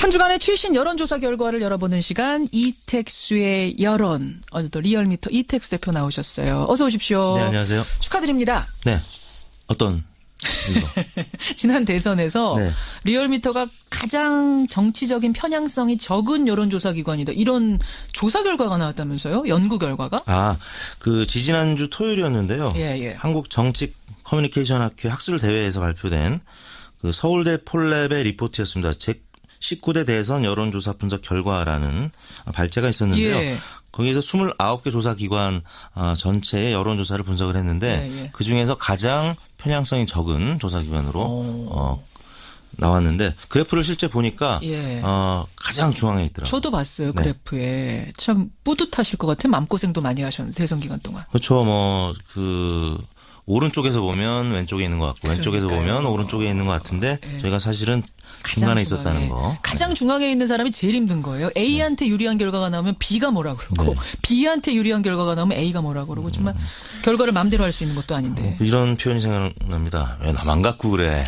한 주간의 최신 여론조사 결과를 열어보는 시간 이택수의 여론. 오늘도 리얼미터 이택수 대표 나오셨어요. 어서 오십시오. 네, 안녕하세요. 축하드립니다. 네. 어떤 이거? 지난 대선에서 네. 리얼미터가 가장 정치적인 편향성이 적은 여론조사 기관이다. 이런 조사 결과가 나왔다면서요? 연구 결과가? 그 지지난주 토요일이었는데요. 예. 한국 정치 커뮤니케이션 학회 학술 대회에서 발표된 그 서울대 폴랩의 리포트였습니다. 제 19대 대선 여론조사 분석 결과라는 발제가 있었는데요. 예. 거기에서 29개 조사기관 전체의 여론조사를 분석을 했는데 그중에서 가장 편향성이 적은 조사기관으로 나왔는데 그래프를 실제 보니까 가장 중앙에 있더라고요. 저도 봤어요. 그래프에. 참 뿌듯하실 것 같아요. 마음고생도 많이 하셨는데 대선 기간 동안. 그렇죠. 오른쪽에서 보면 왼쪽에 있는 것 같고 왼쪽에서 보면 오른쪽에 있는 것 같은데 저희가 사실은 중간에 있었다는 거. 가장 중앙에 있는 사람이 제일 힘든 거예요. A한테 유리한 결과가 나오면 B가 뭐라 그러고 B한테 유리한 결과가 나오면 A가 뭐라 그러고 정말 결과를 마음대로 할 수 있는 것도 아닌데. 이런 표현이 생각납니다. 왜 나만 갖고 그래.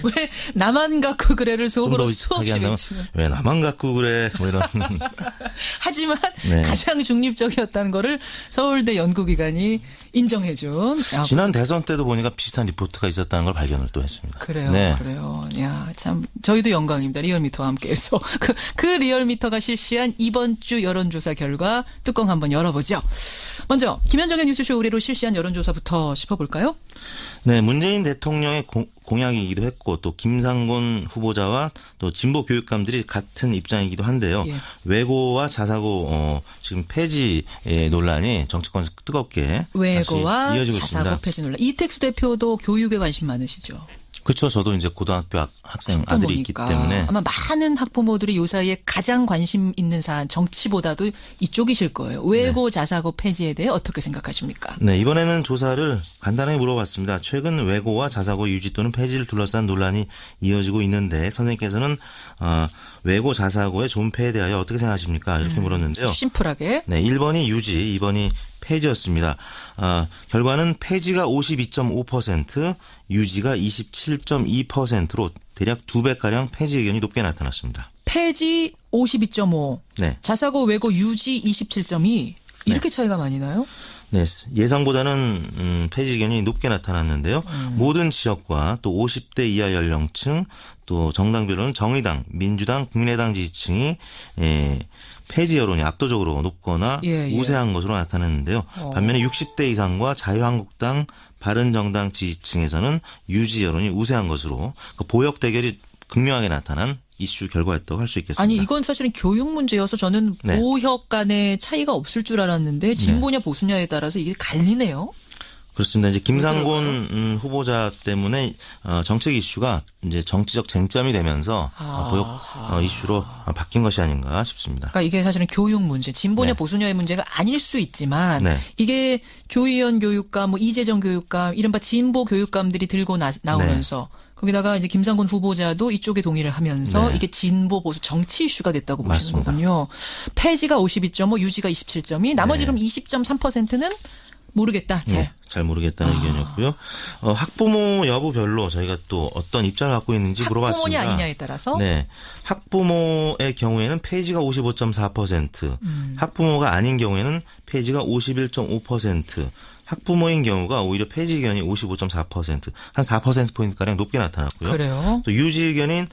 왜 나만 갖고 그래를 속으로 수없이 외치면. 왜 나만 갖고 그래. 뭐 이런. 하지만 가장 중립적이었다는 거를 서울대 연구기관이 인정해준. 지난 대선 때도 보니까 비슷한 리포트가 있었다는 걸 발견을 또 했습니다. 그래요. 그래요. 야, 참 저희도 영광입니다. 리얼미터와 함께해서 그 리얼미터가 실시한 이번 주 여론조사 결과 뚜껑 한번 열어보죠. 먼저 김현정의 뉴스쇼 의뢰로 실시한 여론조사부터 짚어볼까요? 네, 문재인 대통령의 공약이기도 했고 또 김상곤 후보자와 또 진보 교육감들이 같은 입장이기도 한데요. 외고와 자사고 지금 폐지 논란이 정치권에서 뜨겁게 외고와 이어지고 자사고 있습니다. 폐지 논란. 이택수 대표도 교육에 관심 많으시죠? 그렇죠. 저도 이제 고등학교 학생 아들이 있기 때문에 아마 많은 학부모들이 요 사이에 가장 관심 있는 사안 정치보다도 이쪽이실 거예요. 외고 자사고 폐지에 대해 어떻게 생각하십니까? 네, 이번에는 조사를 간단하게 물어봤습니다. 최근 외고와 자사고 유지 또는 폐지를 둘러싼 논란이 이어지고 있는데 선생님께서는 외고 자사고의 존폐에 대하여 어떻게 생각하십니까? 이렇게 물었는데요. 심플하게. 네, 1번이 유지, 2번이 폐지였습니다. 결과는 폐지가 52.5%, 유지가 27.2%로 대략 2배가량 폐지 의견이 높게 나타났습니다. 폐지 52.5, 자사고 외고 유지 27.2 이렇게 차이가 많이 나요? 네, 예상보다는 폐지 의견이 높게 나타났는데요. 모든 지역과 또 50대 이하 연령층 또 정당별로는 정의당, 민주당, 국민의당 지지층이 폐지 여론이 압도적으로 높거나 우세한 것으로 나타났는데요. 반면에 60대 이상과 자유한국당, 바른정당 지지층에서는 유지 여론이 우세한 것으로 보역 대결이 극명하게 나타난 이슈 결과였다고 할 수 있겠습니다. 아니 이건 사실은 교육 문제여서 저는 보역 간의 차이가 없을 줄 알았는데 진보냐 보수냐에 따라서 이게 갈리네요. 그렇습니다. 이제 김상곤 후보자 때문에 정책 이슈가 이제 정치적 쟁점이 되면서 보역 이슈로 바뀐 것이 아닌가 싶습니다. 그러니까 이게 사실은 교육 문제, 진보냐 보수냐의 문제가 아닐 수 있지만 이게 조희연 교육감, 뭐 이재정 교육감, 이른바 진보 교육감들이 들고 나오면서 거기다가 이제 김상곤 후보자도 이쪽에 동의를 하면서 이게 진보 보수 정치 이슈가 됐다고 보시는 거군요. 폐지가 52.5, 유지가 27.2, 나머지 그럼 20.3%는 모르겠다. 잘 모르겠다는 의견이었고요. 학부모 여부별로 저희가 또 어떤 입장을 갖고 있는지 물어봤습니다. 학부모냐 아니냐에 따라서. 네. 학부모의 경우에는 폐지가 55.4%, 학부모가 아닌 경우에는 폐지가 51.5%, 학부모인 경우가 오히려 폐지 의견이 55.4%, 한 4%포인트가량 높게 나타났고요. 그래요? 또 유지 의견인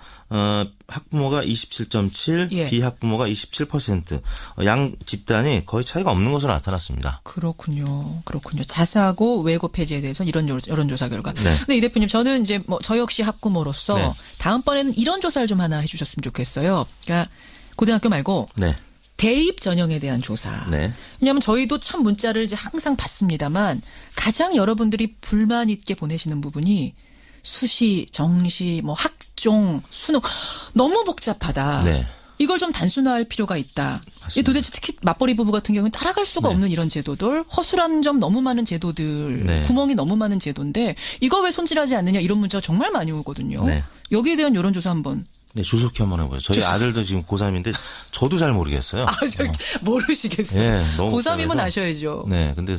학부모가 27.7, 비학부모가 27%. 양 집단이 거의 차이가 없는 것으로 나타났습니다. 그렇군요. 자사고 외고 폐지에 대해서 이런 여론조사 결과. 근데 이 대표님 저는 이제 저 역시 학부모로서 다음번에는 이런 조사를 좀 하나 해주셨으면 좋겠어요. 그러니까 고등학교 말고 대입 전형에 대한 조사. 왜냐하면 저희도 참 문자를 이제 항상 받습니다만 가장 여러분들이 불만 있게 보내시는 부분이 수시, 정시, 학종, 수능 너무 복잡하다. 이걸 좀 단순화할 필요가 있다. 도대체 특히 맞벌이 부부 같은 경우는 따라갈 수가 없는 이런 제도들, 허술한 점 너무 많은 제도들, 구멍이 너무 많은 제도인데 이거 왜 손질하지 않느냐 이런 문자가 정말 많이 오거든요. 여기에 대한 여론조사 한번. 조속히 한번 해보죠. 저희 아들도 지금 고3인데 저도 잘 모르겠어요. 모르시겠어요. 고3이면 아셔야죠. 근데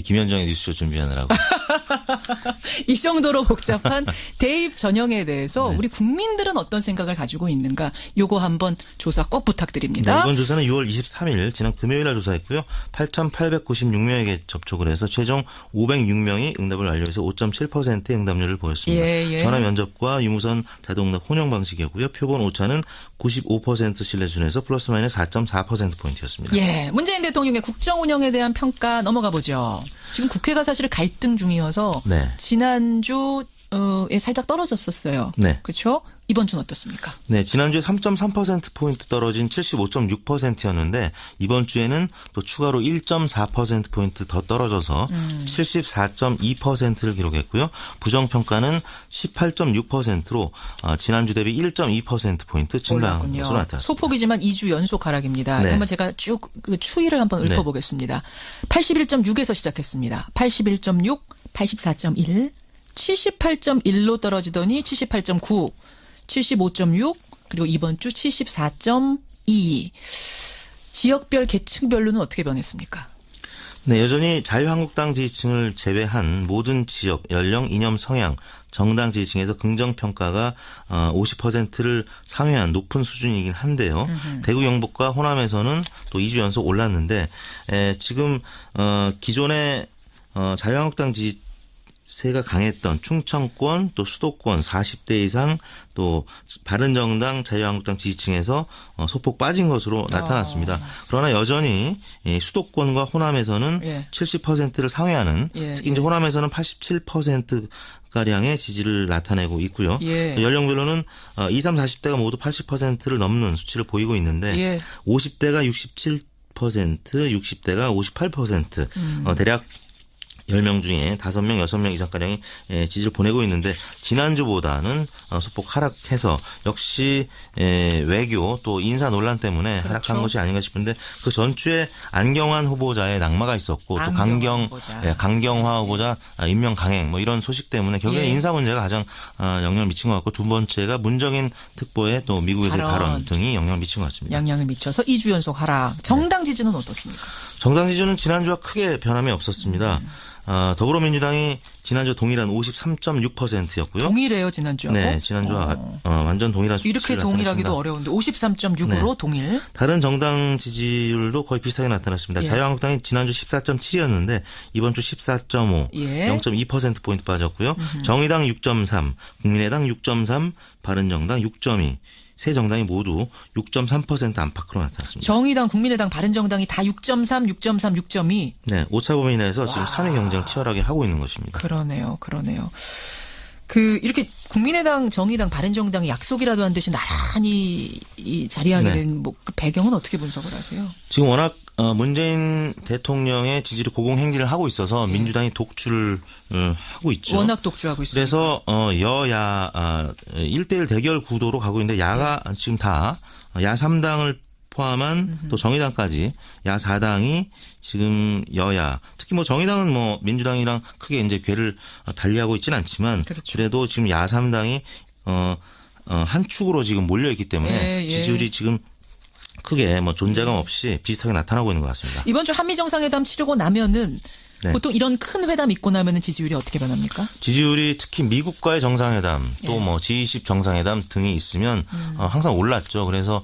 김현정의 뉴스쇼 준비하느라고. 이 정도로 복잡한 대입 전형에 대해서 우리 국민들은 어떤 생각을 가지고 있는가 요거 한번 조사 꼭 부탁드립니다. 네, 이번 조사는 6월 23일 지난 금요일 날 조사했고요. 8,896명에게 접촉을 해서 최종 506명이 응답을 완료해서 5.7%의 응답률을 보였습니다. 예. 전화 면접과 유무선 자동응답 혼용 방식이었고요. 표본 오차는 95% 신뢰 수준에서 플러스 마이너스 4.4%포인트였습니다. 예, 문재인 대통령의 국정 운영에 대한 평가 넘어가 보죠. 지금 국회가 사실 갈등 중이어서 네. 지난주에 살짝 떨어졌었어요. 네. 그렇죠? 이번 주는 어떻습니까? 네, 지난주에 3.3%포인트 떨어진 75.6%였는데 이번 주에는 또 추가로 1.4%포인트 더 떨어져서 74.2%를 기록했고요. 부정평가는 18.6%로 지난주 대비 1.2%포인트 증가한 것으로 나타났습니다. 소폭이지만 2주 연속 하락입니다. 네. 한번 제가 쭉 그 추이를 한번 읊어보겠습니다. 81.6에서 시작했습니다. 81.6, 84.1, 78.1로 떨어지더니 78.9, 75.6 그리고 이번 주 74.2. 지역별 계층별로는 어떻게 변했습니까? 네, 여전히 자유한국당 지지층을 제외한 모든 지역, 연령, 이념, 성향, 정당 지지층에서 긍정평가가 50%를 상회한 높은 수준이긴 한데요. 대구, 경북과 호남에서는 또 2주 연속 올랐는데 지금 기존의 자유한국당 지지세가 강했던 충청권 또 수도권 40대 이상 또 바른정당 자유한국당 지지층에서 소폭 빠진 것으로 나타났습니다. 그러나 여전히 수도권과 호남에서는 70%를 상회하는 특히 이제 호남에서는 87%가량의 지지를 나타내고 있고요. 연령별로는 20, 30, 40대가 모두 80%를 넘는 수치를 보이고 있는데 50대가 67%, 60대가 58%, 대략 10명 중에 5명, 6명 이상가량이 지지를 보내고 있는데 지난주보다는 소폭 하락해서 역시 외교 또 인사 논란 때문에 하락한 것이 아닌가 싶은데 그 전주에 안경환 후보자의 낙마가 있었고 또 강경화 후보자 임명 강행 뭐 이런 소식 때문에 결국에 인사 문제가 가장 영향을 미친 것 같고 두 번째가 문정인 특보의 또 미국에서의 발언 등이 영향을 미친 것 같습니다. 영향을 미쳐서 2주 연속 하락. 정당 지지는 어떻습니까? 정당 지지는 지난주와 크게 변함이 없었습니다. 더불어민주당이 지난주 동일한 53.6%였고요. 동일해요, 지난주하고? 네, 지난주와 완전 동일한 수치를 이렇게 동일하기도 나타냈습니다. 어려운데 53.6으로 동일. 다른 정당 지지율도 거의 비슷하게 나타났습니다. 자유한국당이 지난주 14.7이었는데 이번 주 14.5, 0.2%포인트 빠졌고요. 정의당 6.3, 국민의당 6.3, 바른정당 6.2. 세 정당이 모두 6.3% 안팎으로 나타났습니다. 정의당, 국민의당, 바른정당이 다 6.3, 6.3, 6.2. 네, 오차 범위 내에서 지금 3위 경쟁을 치열하게 하고 있는 것입니다. 그러네요. 이렇게 국민의당, 정의당, 바른정당이 약속이라도 한 듯이 나란히 자리하게 된 그 배경은 어떻게 분석을 하세요? 지금 워낙 문재인 대통령의 지지를 고공행진을 하고 있어서 민주당이 독주를 하고 있죠. 워낙 독주하고 있습니다. 그래서 여야 1대1 대결 구도로 가고 있는데 야가 지금 다 야 3당을 포함한 또 정의당까지 야 4당이 지금 여야 특히 뭐 정의당은 뭐 민주당이랑 크게 이제 궤를 달리하고 있지는 않지만 그래도 지금 야 3당이 한 축으로 지금 몰려 있기 때문에 지지율이 지금 크게 뭐 존재감 없이 비슷하게 나타나고 있는 것 같습니다. 이번 주 한미 정상회담 치르고 나면은 보통 이런 큰 회담 있고 나면은 지지율이 어떻게 변합니까? 지지율이 특히 미국과의 정상회담 또 뭐 G20 정상회담 등이 있으면 항상 올랐죠. 그래서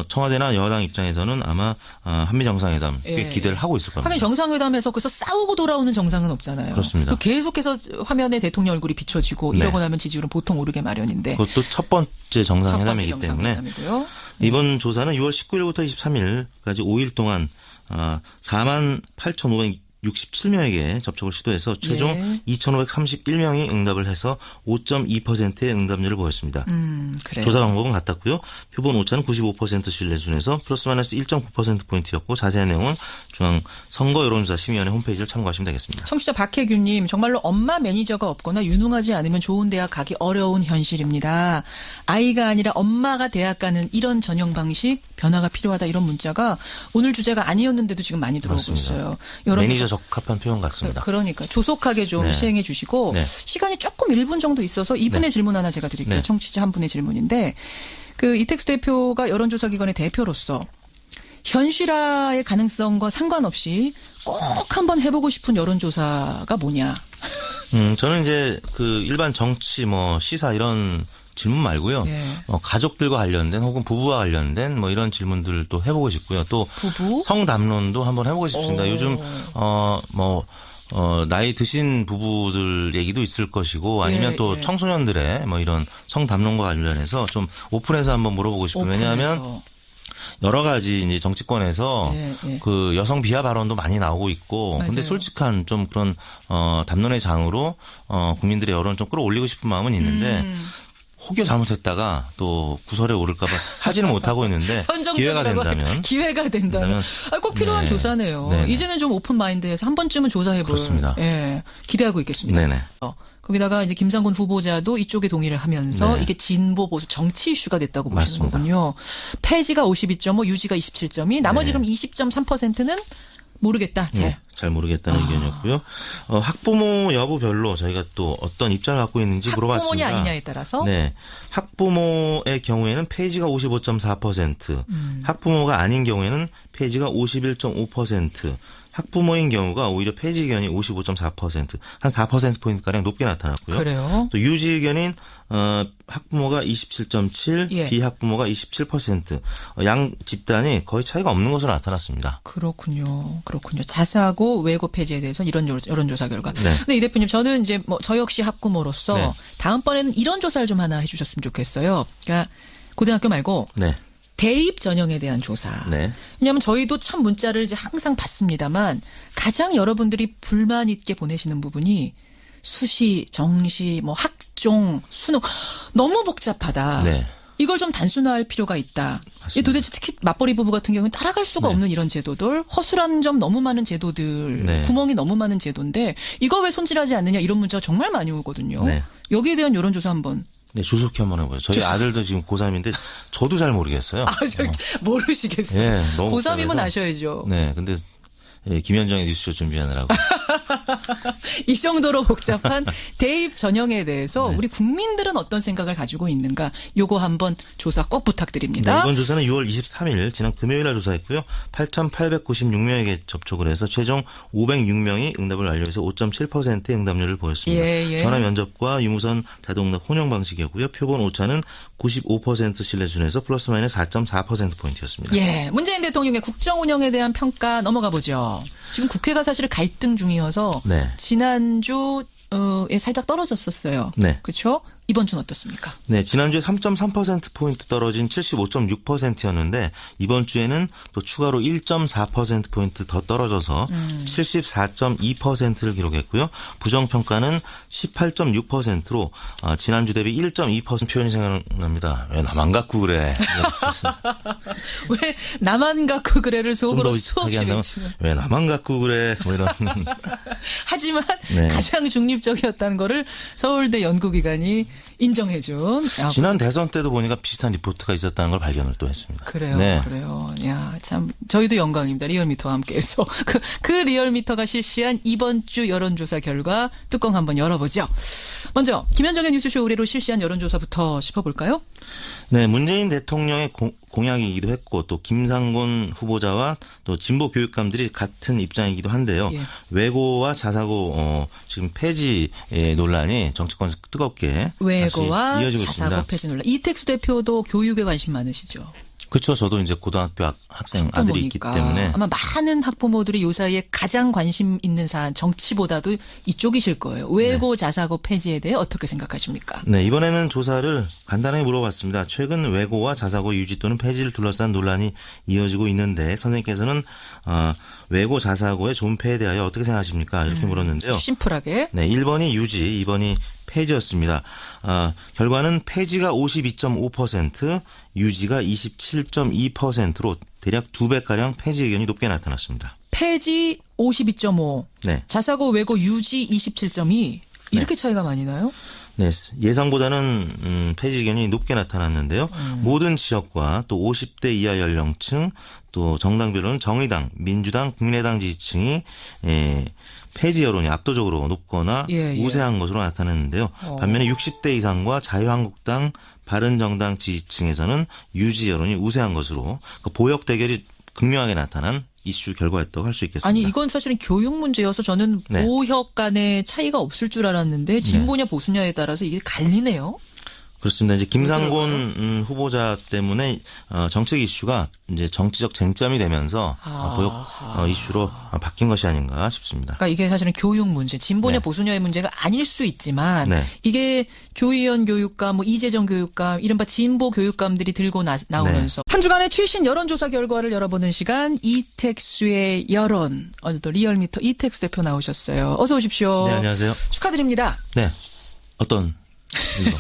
청와대나 여당 입장에서는 아마 한미 정상회담 꽤 기대를 하고 있을 겁니다. 하긴 정상회담에서 그래서 싸우고 돌아오는 정상은 없잖아요. 그렇습니다. 계속해서 화면에 대통령 얼굴이 비춰지고 이러고 나면 지지율은 보통 오르게 마련인데. 그것도 첫 번째 정상회담이기 때문에 이번 조사는 6월 19일부터 23일까지 5일 동안 48,567명에게 접촉을 시도해서 최종 2,531명이 응답을 해서 5.2%의 응답률을 보였습니다. 조사 방법은 같았고요. 표본 오차는 95% 신뢰 수준에서 플러스 마이너스 1.9%포인트였고 자세한 내용은 중앙선거여론조사심의위원회 홈페이지를 참고하시면 되겠습니다. 청취자 박혜규님, 정말로 엄마 매니저가 없거나 유능하지 않으면 좋은 대학 가기 어려운 현실입니다. 아이가 아니라 엄마가 대학 가는 이런 전형 방식 변화가 필요하다 이런 문자가 오늘 주제가 아니었는데도 지금 많이 들어오고 있어요. 매니저 적합한 표현 같습니다. 그러니까 조속하게 좀 시행해 주시고 시간이 조금 1분 정도 있어서 이분의 질문 하나 제가 드릴게요. 청취자 한 분의 질문인데 그 이택수 대표가 여론조사 기관의 대표로서 현실화의 가능성과 상관없이 꼭 한번 해보고 싶은 여론조사가 뭐냐? 저는 이제 그 일반 정치 뭐 시사 이런 질문 말고요. 네. 가족들과 관련된 혹은 부부와 관련된 뭐 이런 질문들도 해보고 싶고요. 또 부부? 성담론도 한번 해보고 싶습니다. 오. 요즘 나이 드신 부부들 얘기도 있을 것이고 아니면 또 청소년들의 뭐 이런 성담론과 관련해서 좀 오픈해서 한번 물어보고 싶어요. 왜냐하면 여러 가지 이제 정치권에서 그 여성 비하 발언도 많이 나오고 있고, 맞아요. 근데 솔직한 좀 그런 담론의 장으로 국민들의 여론을 좀 끌어올리고 싶은 마음은 있는데. 혹여 잘못했다가 또 구설에 오를까봐 하지는 못하고 있는데 기회가 된다면 꼭 필요한 조사네요. 네네. 이제는 좀 오픈 마인드에서 한 번쯤은 조사해볼. 그렇습니다. 예, 기대하고 있겠습니다. 네네. 거기다가 이제 김상곤 후보자도 이쪽에 동의를 하면서 네. 이게 진보 보수 정치 이슈가 됐다고 보시는 맞습니다. 거군요. 폐지가 52.5, 유지가 27.2, 나머지 네. 그럼 20.3%는 모르겠다. 잘 모르겠다는 의견이었고요. 학부모 여부별로 저희가 또 어떤 입장을 갖고 있는지 물어봤습니다. 학부모냐 아니냐에 따라서. 네. 학부모의 경우에는 폐지가 55.4%, 학부모가 아닌 경우에는 폐지가 51.5%, 학부모인 경우가 오히려 폐지 의견이 55.4%, 한 4%포인트가량 높게 나타났고요. 그래요? 또 유지 의견인 학부모가 27.7, 비학부모가 27%, 양 집단이 거의 차이가 없는 것으로 나타났습니다. 그렇군요. 자사고 외고 폐지에 대해서 이런 여론조사 결과. 네. 근데 이 대표님 저는 이제 저 역시 학부모로서 네. 다음번에는 이런 조사를 좀 하나 해주셨으면 좋겠어요. 그러니까 고등학교 말고 네. 대입 전형에 대한 조사. 네. 왜냐하면 저희도 참 문자를 이제 항상 받습니다만 가장 여러분들이 불만 있게 보내시는 부분이 수시, 정시, 뭐 학종, 수능 너무 복잡하다. 네. 이걸 좀 단순화할 필요가 있다. 이 도대체 특히 맞벌이 부부 같은 경우는 따라갈 수가 없는 이런 제도들, 허술한 점 너무 많은 제도들, 구멍이 너무 많은 제도인데 이거 왜 손질하지 않느냐 이런 문자가 정말 많이 오거든요. 네. 여기에 대한 여론조사 한번. 네, 조속히 한번 해보죠. 저희 아들도 지금 고3인데 저도 잘 모르겠어요. 모르시겠어요. 네, 너무 고3이면 아셔야죠. 네, 근데 김현정의 뉴스쇼 준비하느라고. 이 정도로 복잡한 대입 전형에 대해서 우리 국민들은 어떤 생각을 가지고 있는가 요거 한번 조사 꼭 부탁드립니다. 네, 이번 조사는 6월 23일 지난 금요일 날 조사했고요. 8,896명에게 접촉을 해서 최종 506명이 응답을 완료해서 5.7%의 응답률을 보였습니다. 전화 면접과 유무선 자동응답 혼용 방식이었고요. 표본 오차는 95% 신뢰 수준에서 플러스 마이너스 4.4%포인트였습니다. 예, 문재인 대통령의 국정 운영에 대한 평가 넘어가 보죠. 지금 국회가 사실 갈등 중이어서 지난주에 살짝 떨어졌었어요. 네. 그렇죠? 이번 주는 어떻습니까? 네, 지난주에 3.3%포인트 떨어진 75.6%였는데 이번 주에는 또 추가로 1.4%포인트 더 떨어져서 74.2%를 기록했고요. 부정평가는 18.6%로 지난주 대비 1.2% 표현이 생각납니다. 왜 나만 갖고 그래. 왜 나만 갖고 그래를 속으로 좀 수없이 외치면. 왜 나만 갖고 그래. 뭐 이런. 하지만 가장 중립적이었다는 거를 서울대 연구기관이 인정해준. 지난 대선 때도 보니까 비슷한 리포트가 있었다는 걸 발견을 또 했습니다. 그래요. 네. 그래요. 야, 참 저희도 영광입니다. 리얼미터와 함께해서 그 리얼미터가 실시한 이번 주 여론조사 결과 뚜껑 한번 열어보죠. 먼저 김현정의 뉴스쇼 의뢰로 실시한 여론조사부터 짚어볼까요? 네, 문재인 대통령의 공약이기도 했고 또 김상곤 후보자와 또 진보 교육감들이 같은 입장이기도 한데요. 외고와 자사고 지금 폐지 논란이 정치권에서 뜨겁게 외고와 다시 이어지고 자사고 있습니다. 폐지 논란. 이택수 대표도 교육에 관심 많으시죠? 그렇죠. 저도 이제 고등학교 학생 아들이 있기 때문에 아마 많은 학부모들이 요 사이에 가장 관심 있는 사안 정치보다도 이쪽이실 거예요. 외고 자사고 폐지에 대해 어떻게 생각하십니까? 네, 이번에는 조사를 간단하게 물어봤습니다. 최근 외고와 자사고 유지 또는 폐지를 둘러싼 논란이 이어지고 있는데 선생님께서는 외고 자사고의 존폐에 대하여 어떻게 생각하십니까? 이렇게 물었는데요. 심플하게. 네, 1번이 유지, 2번이 폐지였습니다. 결과는 폐지가 52.5%, 유지가 27.2%로 대략 2배가량 폐지 의견이 높게 나타났습니다. 폐지 52.5, 자사고 외고 유지 27.2 이렇게 차이가 많이 나요? 네, 예상보다는 폐지 의견이 높게 나타났는데요. 모든 지역과 또 50대 이하 연령층 또 정당별로는 정의당, 민주당, 국민의당 지지층이 폐지 여론이 압도적으로 높거나 우세한 것으로 나타났는데요. 반면에 60대 이상과 자유한국당, 바른정당 지지층에서는 유지 여론이 우세한 것으로 보역 대결이 극명하게 나타난 이슈 결과였다고 할 수 있겠습니다. 아니 이건 사실은 교육 문제여서 저는 네. 보역 간의 차이가 없을 줄 알았는데 진보냐 보수냐에 따라서 이게 갈리네요. 그렇습니다. 이제 김상곤 후보자 때문에 정책 이슈가 이제 정치적 쟁점이 되면서 보역 이슈로 바뀐 것이 아닌가 싶습니다. 그러니까 이게 사실은 교육 문제, 진보냐 네. 보수냐의 문제가 아닐 수 있지만 네. 이게 조희연 교육감, 뭐 이재정 교육감, 이른바 진보 교육감들이 들고 나오면서 한 주간의 최신 여론조사 결과를 열어보는 시간 이택수의 여론. 오늘 또 리얼미터 이택수 대표 나오셨어요. 어서 오십시오. 네, 안녕하세요. 축하드립니다. 네. 어떤 이거?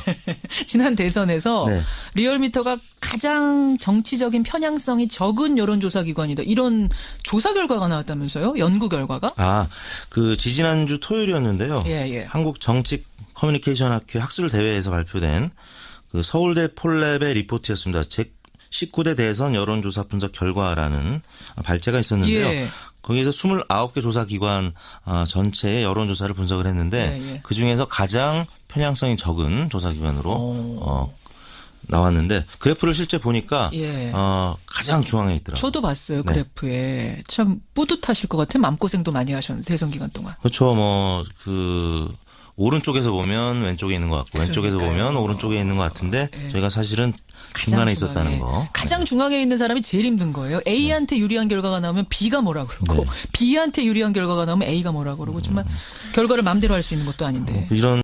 지난 대선에서 네. 리얼미터가 가장 정치적인 편향성이 적은 여론조사 기관이다. 이런 조사 결과가 나왔다면서요? 연구 결과가? 그 지지난주 토요일이었는데요. 예. 한국 정치 커뮤니케이션 학회 학술 대회에서 발표된 그 서울대 폴랩의 리포트였습니다. 제 19대 대선 여론조사 분석 결과라는 발제가 있었는데요. 예. 거기에서 29개 조사기관 전체의 여론조사를 분석을 했는데 그중에서 가장 편향성이 적은 조사기관으로 나왔는데 그래프를 실제 보니까 가장 중앙에 있더라고요. 저도 봤어요. 네. 그래프에. 참 뿌듯하실 것 같아요. 마음고생도 많이 하셨는데 대선 기간 동안. 그렇죠. 오른쪽에서 보면 왼쪽에 있는 것 같고 왼쪽에서 보면 오른쪽에 있는 것 같은데 저희가 사실은 중간에 있었다는 거. 가장 중앙에 있는 사람이 제일 힘든 거예요. A한테 유리한 결과가 나오면 B가 뭐라 그러고 B한테 유리한 결과가 나오면 A가 뭐라 그러고 정말 결과를 마음대로 할 수 있는 것도 아닌데. 이런